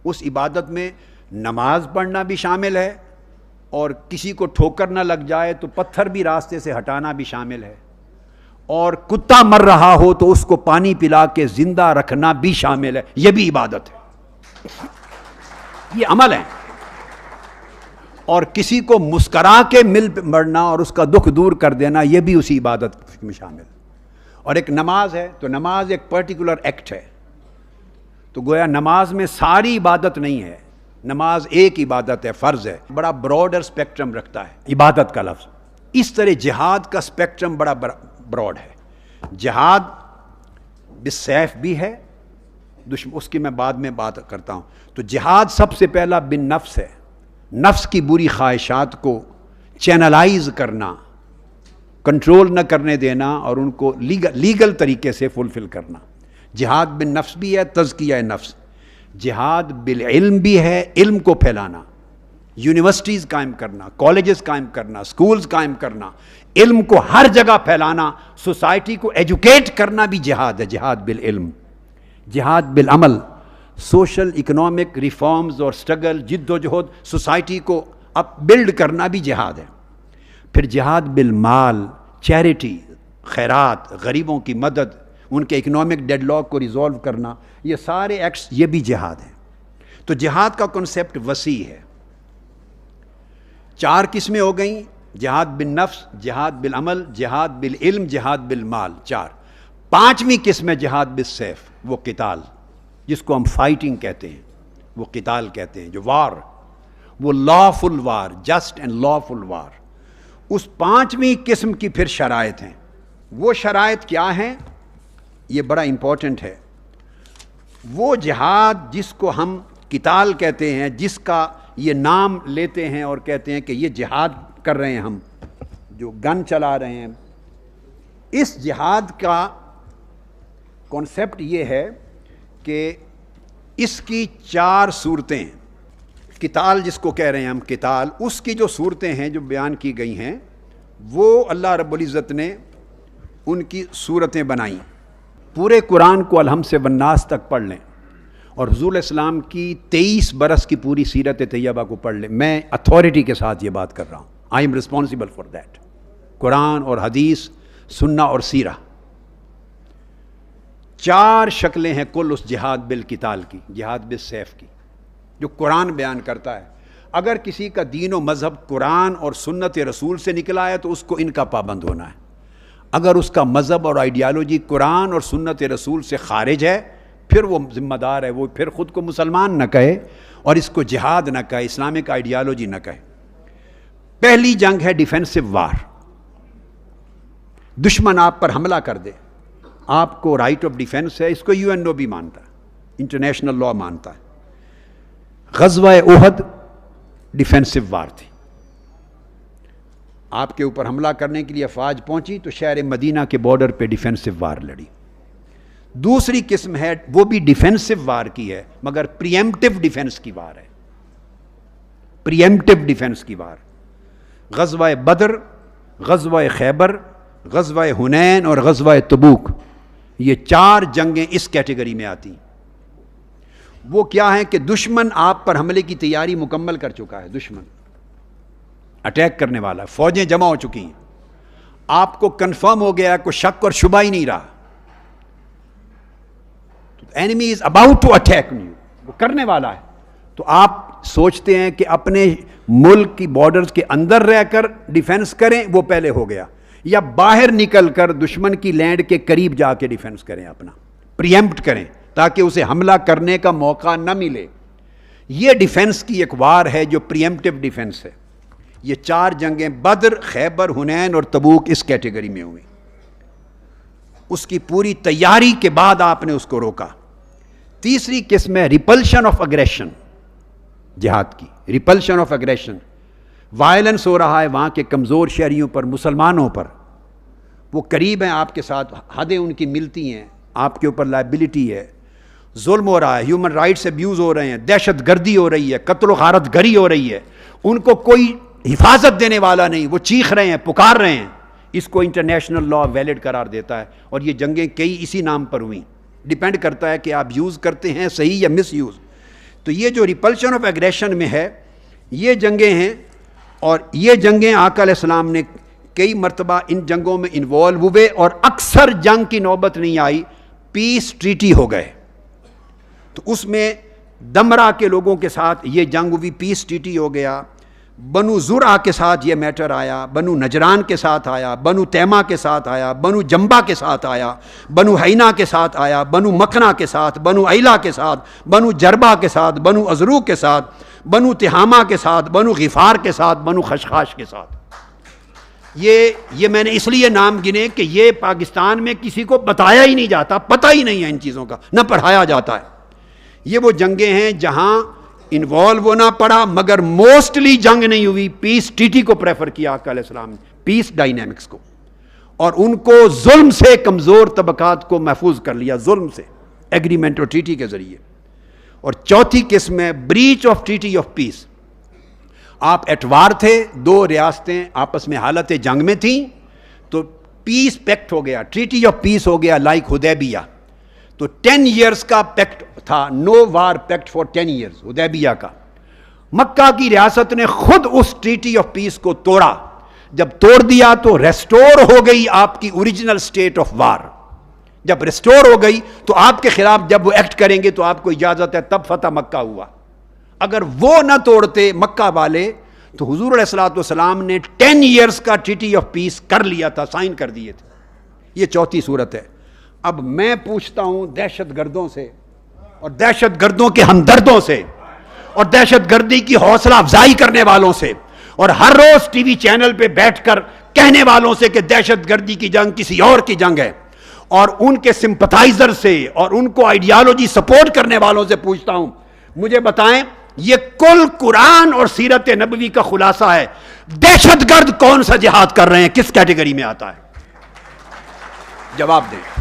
اس عبادت میں نماز پڑھنا بھی شامل ہے، اور کسی کو ٹھوکر نہ لگ جائے تو پتھر بھی راستے سے ہٹانا بھی شامل ہے، اور کتا مر رہا ہو تو اس کو پانی پلا کے زندہ رکھنا بھی شامل ہے. یہ بھی عبادت ہے، یہ عمل ہے. اور کسی کو مسکرا کے مل مرنا اور اس کا دکھ دور کر دینا، یہ بھی اسی عبادت میں شامل. اور ایک نماز ہے تو نماز ایک پرٹیکولر ایکٹ ہے، تو گویا نماز میں ساری عبادت نہیں ہے، نماز ایک عبادت ہے، فرض ہے. بڑا براڈر اسپیکٹرم رکھتا ہے عبادت کا لفظ. اس طرح جہاد کا اسپیکٹرم بڑا براڈ ہے. جہاد بالسیف بھی ہے، اس کی میں بعد میں بات کرتا ہوں. تو جہاد سب سے پہلا بن نفس ہے، نفس کی بری خواہشات کو چینلائز کرنا، کنٹرول نہ کرنے دینا اور ان کو لیگل طریقے سے فلفل کرنا. جہاد بن نفس بھی ہے، تزکیہ نفس. جہاد بالعلم بھی ہے، علم کو پھیلانا، یونیورسٹیز قائم کرنا، کالجز قائم کرنا، سکولز قائم کرنا، علم کو ہر جگہ پھیلانا، سوسائٹی کو ایجوکیٹ کرنا بھی جہاد ہے. جہاد بالعلم، جہاد بالعمل، سوشل اکنامک ریفارمز اور سٹرگل، جد و جہد، سوسائٹی کو اپ بلڈ کرنا بھی جہاد ہے. پھر جہاد بالمال، چیریٹی، خیرات، غریبوں کی مدد، ان کے اکنامک ڈیڈ لاک کو ریزالو کرنا، یہ سارے ایکٹس یہ بھی جہاد ہیں. تو جہاد کا کنسیپٹ وسیع ہے. 4 قسمیں ہو گئیں: جہاد بالنفس، جہاد بالعمل، جہاد بالعلم، جہاد بالمال. 4. 5ویں قسم ہے جہاد بالسیف، وہ قتال، جس کو ہم فائٹنگ کہتے ہیں، وہ قتال کہتے ہیں، جو وار، وہ lawful war, just and lawful war. اس 5ویں قسم کی پھر شرائط ہیں. وہ شرائط کیا ہیں؟ یہ بڑا امپورٹنٹ ہے. وہ جہاد جس کو ہم قتال کہتے ہیں، جس کا یہ نام لیتے ہیں اور کہتے ہیں کہ یہ جہاد کر رہے ہیں، ہم جو گن چلا رہے ہیں، اس جہاد کا کانسیپٹ یہ ہے کہ اس کی 4 صورتیں. قتال جس کو کہہ رہے ہیں ہم قتال، اس کی جو صورتیں ہیں جو بیان کی گئی ہیں، وہ اللہ رب العزت نے ان کی صورتیں بنائیں. پورے قرآن کو الحمد سے والناس تک پڑھ لیں اور حضور علیہ السلام کی 23 برس کی پوری سیرت طیبہ کو پڑھ لیں. میں اتھارٹی کے ساتھ یہ بات کر رہا ہوں، I am responsible for that. قرآن اور حدیث، سنہ اور سیرہ، 4 شکلیں ہیں کل اس جہاد بالقتال کی، جہاد بالسیف کی، جو قرآن بیان کرتا ہے. اگر کسی کا دین و مذہب قرآن اور سنت رسول سے نکلا ہے تو اس کو ان کا پابند ہونا ہے. اگر اس کا مذہب اور آئیڈیالوجی قرآن اور سنت رسول سے خارج ہے، پھر وہ ذمہ دار ہے، وہ پھر خود کو مسلمان نہ کہے اور اس کو جہاد نہ کہے، اسلامک آئیڈیالوجی نہ کہے. پہلی جنگ ہے ڈیفینسو وار. دشمن آپ پر حملہ کر دے، آپ کو رائٹ آف ڈیفینس ہے. اس کو UN بھی مانتا ہے، انٹرنیشنل لاء مانتا ہے. غزوہ احد ڈیفینسو وار تھی. آپ کے اوپر حملہ کرنے کے لیے افواج پہنچی تو شہر مدینہ کے بارڈر پہ ڈیفینسو وار لڑی. دوسری قسم ہے، وہ بھی ڈیفینسو وار کی ہے مگر پریمپٹیو ڈیفینس کی وار ہے، پریمپٹیو ڈیفینس کی وار. غزوہ بدر، غزوہ خیبر، غزوہ حنین اور غزوہ تبوک، یہ 4 جنگیں اس کیٹیگری میں آتی ہیں. وہ کیا ہیں کہ دشمن آپ پر حملے کی تیاری مکمل کر چکا ہے، دشمن اٹیک کرنے والا، فوجیں جمع ہو چکی ہیں، آپ کو کنفرم ہو گیا، کوئی شک اور شبہ ہی نہیں رہا. enemy is about to attack you، وہ کرنے والا ہے. تو آپ سوچتے ہیں کہ اپنے ملک کی بارڈرز کے اندر رہ کر ڈیفینس کریں، وہ پہلے ہو گیا، یا باہر نکل کر دشمن کی لینڈ کے قریب جا کے ڈیفینس کریں، اپنا پریمپٹ کریں تاکہ اسے حملہ کرنے کا موقع نہ ملے. یہ ڈیفینس کی ایک وار ہے جو پریمپٹیو ڈیفینس ہے. یہ 4 جنگیں بدر، خیبر، حنین اور تبوک اس کیٹیگری میں ہوئی. اس کی پوری تیاری کے بعد آپ نے اس کو روکا. تیسری قسم ہے ریپلشن آف اگریشن، جہاد کی ریپلشن آف اگریشن. وائلنس ہو رہا ہے وہاں کے کمزور شہریوں پر، مسلمانوں پر، وہ قریب ہیں آپ کے ساتھ، حدیں ان کی ملتی ہیں، آپ کے اوپر لائبلٹی ہے، ظلم ہو رہا ہے، ہیومن رائٹس ابیوز ہو رہے ہیں، دہشت گردی ہو رہی ہے، قتل و غارت گری ہو رہی ہے، ان کو کوئی حفاظت دینے والا نہیں، وہ چیخ رہے ہیں، پکار رہے ہیں. اس کو انٹرنیشنل لاء ویلڈ قرار دیتا ہے. اور یہ جنگیں کئی اسی نام پر ہوئیں. ڈیپینڈ کرتا ہے کہ آپ یوز کرتے ہیں صحیح یا مس یوز. تو یہ جو ریپلشن آف ایگریشن میں ہے یہ جنگیں ہیں، اور یہ جنگیں آقا علیہ السلام نے کئی مرتبہ ان جنگوں میں انوالو ہوئے، اور اکثر جنگ کی نوبت نہیں آئی، پیس ٹریٹی ہو گئے. تو اس میں دمرہ کے لوگوں کے ساتھ یہ جنگ ہوئی، پیس ٹریٹی ہو گیا. بنو زرع کے ساتھ یہ میٹر آیا، بنو نجران کے ساتھ آیا، بنو تیمہ کے ساتھ آیا، بنو جنبہ کے ساتھ آیا، بنو حینا کے ساتھ آیا، بنو مکنا کے ساتھ، بنو ایلا کے ساتھ، بنو جربہ کے ساتھ، بنو ازرو کے ساتھ، بنو تہامہ کے ساتھ، بنو غفار کے ساتھ، بنو خشخاش کے ساتھ. یہ میں نے اس لیے نام گنے کہ یہ پاکستان میں کسی کو بتایا ہی نہیں جاتا، پتہ ہی نہیں ہے ان چیزوں کا، نہ پڑھایا جاتا ہے. یہ وہ جنگیں ہیں جہاں انوالو ہونا پڑا، مگر موسٹلی جنگ نہیں ہوئی. پیس ٹریٹی کو پریفر کیا آقا علیہ السلام نے، پیس ڈائنامکس کو، اور ان کو ظلم سے کمزور طبقات کو محفوظ کر لیا، ظلم سے، ایگریمنٹ اور ٹریٹی کے ذریعے. اور چوتھی قسم ہے breach of treaty of peace. آپ ایٹوار تھے، دو ریاستیں آپس میں حالت جنگ میں تھیں، تو پیس پیکٹ ہو گیا، ٹریٹی آف پیس ہو گیا، لائک حدیبیہ. تو 10 ایئرز کا پیکٹ تھا، نو وار پیکٹ فار 10 ایئرز حدیبیہ کا. مکہ کی ریاست نے خود اس ٹریٹی آف پیس کو توڑا. جب توڑ دیا تو ریسٹور ہو گئی آپ کی اوریجنل سٹیٹ آف وار. جب ریسٹور ہو گئی تو آپ کے خلاف جب وہ ایکٹ کریں گے تو آپ کو اجازت ہے، تب فتح مکہ ہوا. اگر وہ نہ توڑتے مکہ والے تو حضور علیہ الصلوۃ والسلام نے 10 ایئرز کا ٹریٹی آف پیس کر لیا تھا، سائن کر دیے تھے. یہ چوتھی صورت ہے. اب میں پوچھتا ہوں دہشت گردوں سے، اور دہشت گردوں کے ہمدردوں سے، اور دہشت گردی کی حوصلہ افزائی کرنے والوں سے، اور ہر روز ٹی وی چینل پہ بیٹھ کر کہنے والوں سے کہ دہشت گردی کی جنگ کسی اور کی جنگ ہے، اور ان کے سمپتھائزر سے اور ان کو آئیڈیالوجی سپورٹ کرنے والوں سے پوچھتا ہوں، مجھے بتائیں یہ کل قرآن اور سیرت نبوی کا خلاصہ ہے. دہشت گرد کون سا جہاد کر رہے ہیں، کس کیٹیگری میں آتا ہے؟ جواب دیں.